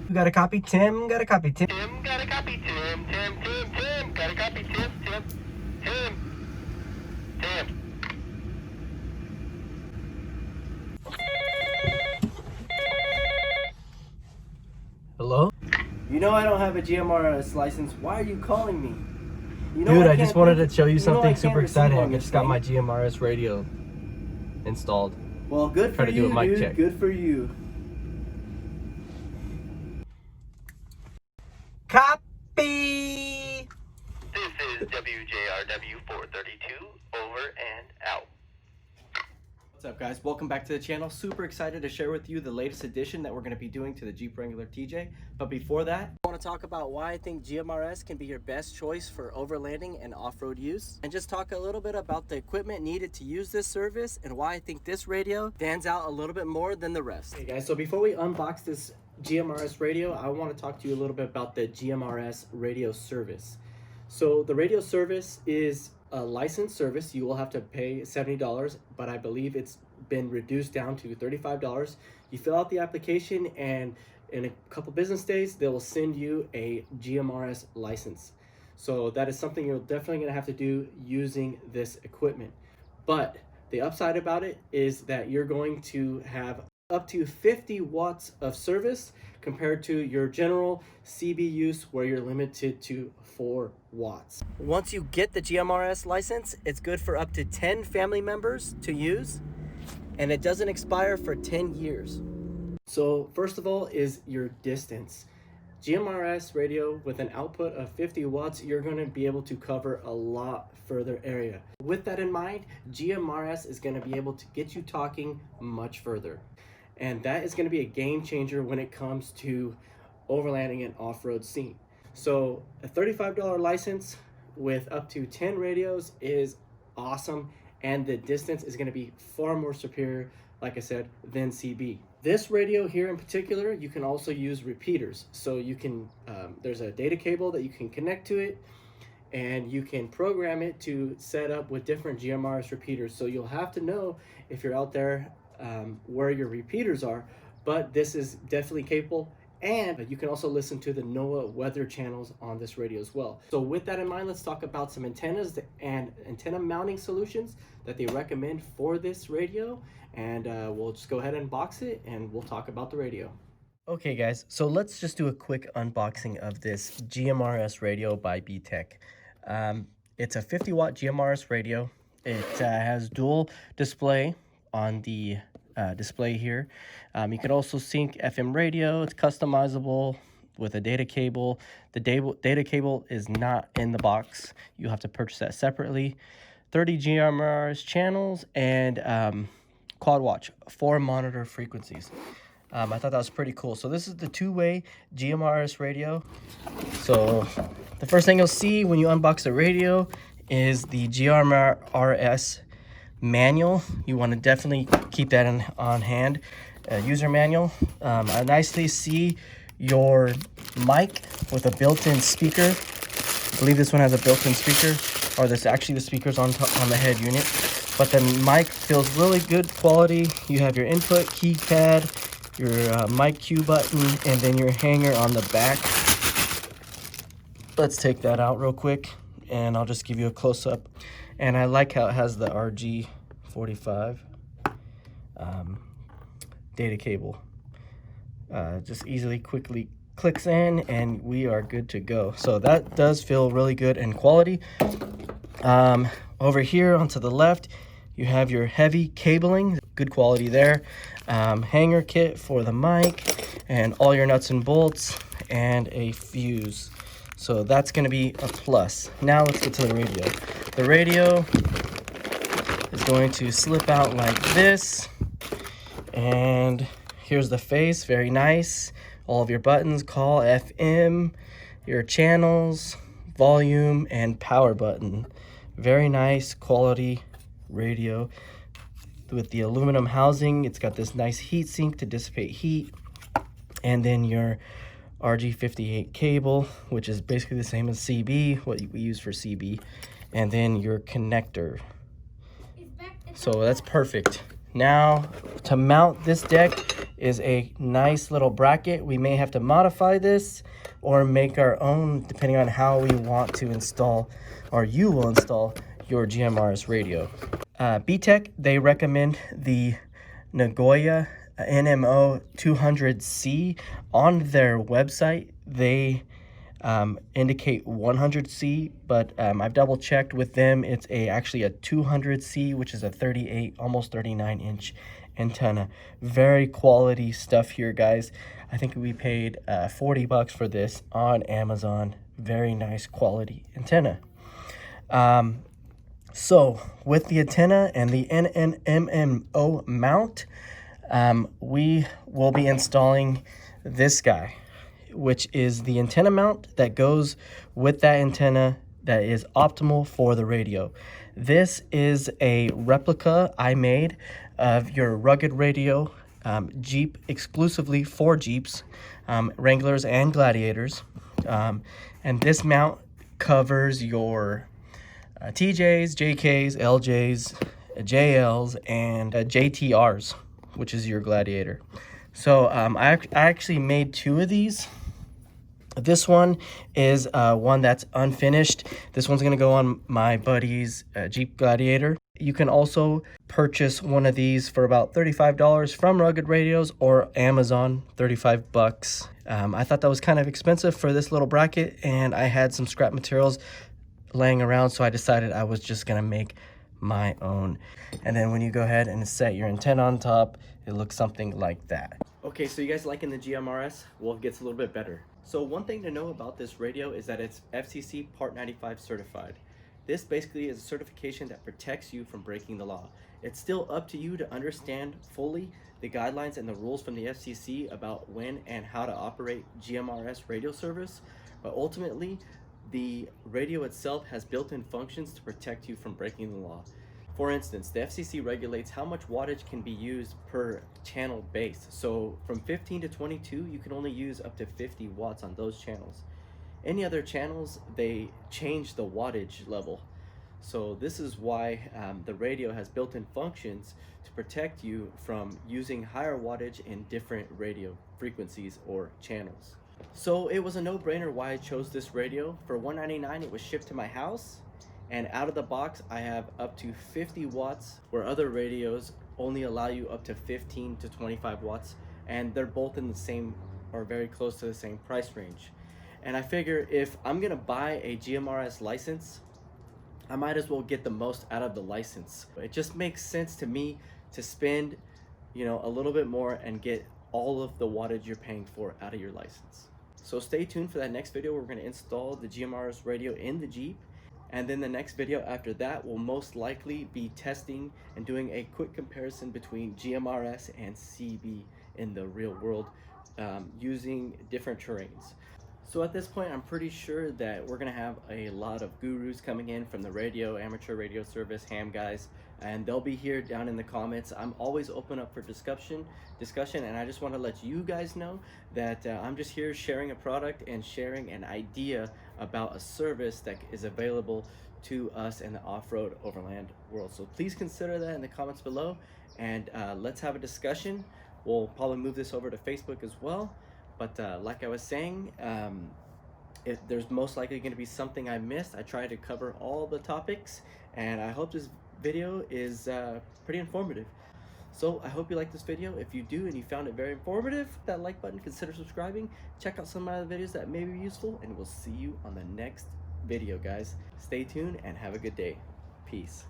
You got a copy, Tim? Got a copy, Tim? Tim, got a copy, Tim. Tim, got a copy, Tim. Hello? You know I don't have a GMRS license. Why are you calling me? You know Dude, I just wanted to show you something super exciting. I this just got thing. my GMRS radio installed. Well, good for Try to do you, a mic dude. check. Good for you. Copy! This is WJRW 432, over and out. What's up, guys? Welcome back to the channel. Super excited to share with you the latest addition that we're going to be doing to the Jeep Wrangler TJ. But before that, I want to talk about why I think GMRS can be your best choice for overlanding and off-road use, and just talk a little bit about the equipment needed to use this service and why I think this radio stands out a little bit more than the rest. Hey guys, so before we unbox this GMRS radio, I want to talk to you a little bit about the GMRS radio service. So the radio service is a licensed service. You will have to pay $70, but I believe it's been reduced down to $35. You fill out the application, and in a couple business days they will send you a GMRS license. So that is something you're definitely going to have to do using this equipment. But the upside about it is that you're going to have up to 50 watts of service compared to your general CB use where you're limited to 4 watts. Once you get the GMRS license, it's good for up to 10 family members to use, and it doesn't expire for 10 years. So first of all is your distance. GMRS radio with an output of 50 watts, you're going to be able to cover a lot further area. With that in mind, GMRS is going to be able to get you talking much further. And that is going to be a game changer when it comes to overlanding and off-road scene. So a $35 license with up to 10 radios is awesome, and the distance is going to be far more superior, like I said, than CB. This radio here in particular, you can also use repeaters. So you can, there's a data cable that you can connect to it, and you can program it to set up with different GMRS repeaters. So you'll have to know if you're out there where your repeaters are, but this is definitely capable. And you can also listen to the NOAA weather channels on this radio as well. So with that in mind, let's talk about some antennas and antenna mounting solutions that they recommend for this radio. And we'll just go ahead and unbox it, and we'll talk about the radio. Okay guys, so let's just do a quick unboxing of this GMRS radio by Btech. It's a 50 watt GMRS radio. It has dual display on the display here. You can also sync FM radio. It's customizable with a data cable. The data cable is not in the box. You have to purchase that separately. 30 GMRS channels and quad watch, 4 monitor frequencies. I thought that was pretty cool. So this is the two-way GMRS radio. So the first thing you'll see when you unbox the radio is the GMRS manual. You want to definitely keep that on hand. User manual. I nicely see your mic with a built-in speaker. I believe this one has a built-in speaker, or this actually the speakers on the head unit. But the mic feels really good quality. You have your input keypad, your mic cue button, and then your hanger on the back. Let's take that out real quick, and I'll just give you a close-up. And I like how it has the RG45 data cable. Just easily, quickly clicks in, and we are good to go. So that does feel really good and quality. Over here onto the left, you have your heavy cabling, good quality there. Hanger kit for the mic, and all your nuts and bolts, and a fuse. So that's going to be a plus. Now let's get to the radio. The radio is going to slip out like this, and here's the face, very nice. All of your buttons, call, FM, your channels, volume, and power button. Very nice quality radio with the aluminum housing. It's got this nice heat sink to dissipate heat, and then your RG58 cable, which is basically the same as CB, what we use for CB, and then your connector. So that's perfect. Now to mount this deck, is a nice little bracket. We may have to modify this or make our own depending on how we want to install, or you will install your GMRS radio. Btech, they recommend the Nagoya NMO 200C. On their website, they indicate 100C, but I've double checked with them. It's actually a 200C, which is a 38, almost 39 inch antenna. Very quality stuff here, guys. I think we paid $40 for this on Amazon. Very nice quality antenna. So with the antenna and the NMO mount, we will be installing this guy, which is the antenna mount that goes with that antenna that is optimal for the radio. This is a replica I made of your rugged radio, Jeep, exclusively for Jeeps, Wranglers and Gladiators. And this mount covers your TJs, JKs, LJs, JLs, and JTRs, which is your Gladiator. So I actually made two of these. This one is one that's unfinished. This one's gonna go on my buddy's Jeep Gladiator. You can also purchase one of these for about $35 from Rugged Radios or Amazon, 35 bucks. I thought that was kind of expensive for this little bracket, and I had some scrap materials laying around, so I decided I was just gonna make my own. And then when you go ahead and set your antenna on top, it looks something like that. Okay, so you guys liking the GMRS? Well, it gets a little bit better. So one thing to know about this radio is that it's FCC Part 95 certified. This basically is a certification that protects you from breaking the law. It's still up to you to understand fully the guidelines and the rules from the FCC about when and how to operate GMRS radio service, but ultimately, the radio itself has built-in functions to protect you from breaking the law. For instance, the FCC regulates how much wattage can be used per channel base. So from 15 to 22, you can only use up to 50 watts on those channels. Any other channels, they change the wattage level. So this is why the radio has built-in functions to protect you from using higher wattage in different radio frequencies or channels. So it was a no-brainer why I chose this radio. For $199, it was shipped to my house, and out of the box I have up to 50 watts, where other radios only allow you up to 15 to 25 watts, and they're both in the same or very close to the same price range. And I figure if I'm gonna buy a GMRS license, I might as well get the most out of the license. It just makes sense to me to spend, a little bit more and get all of the wattage you're paying for out of your license. So stay tuned for that next video. We're going to install the GMRS radio in the Jeep, and then the next video after that will most likely be testing and doing a quick comparison between GMRS and CB in the real world, using different terrains. So at this point, I'm pretty sure that we're gonna have a lot of gurus coming in from the radio, amateur radio service, ham guys, and they'll be here down in the comments. I'm always open up for discussion, and I just want to let you guys know that I'm just here sharing a product and sharing an idea about a service that is available to us in the off-road overland world. So please consider that in the comments below, and let's have a discussion. We'll probably move this over to Facebook as well. But like I was saying, there's most likely going to be something I missed. I try to cover all the topics, and I hope this video is pretty informative. So I hope you like this video. If you do and you found it very informative, hit that like button, consider subscribing. Check out some of my other videos that may be useful, and we'll see you on the next video, guys. Stay tuned and have a good day. Peace.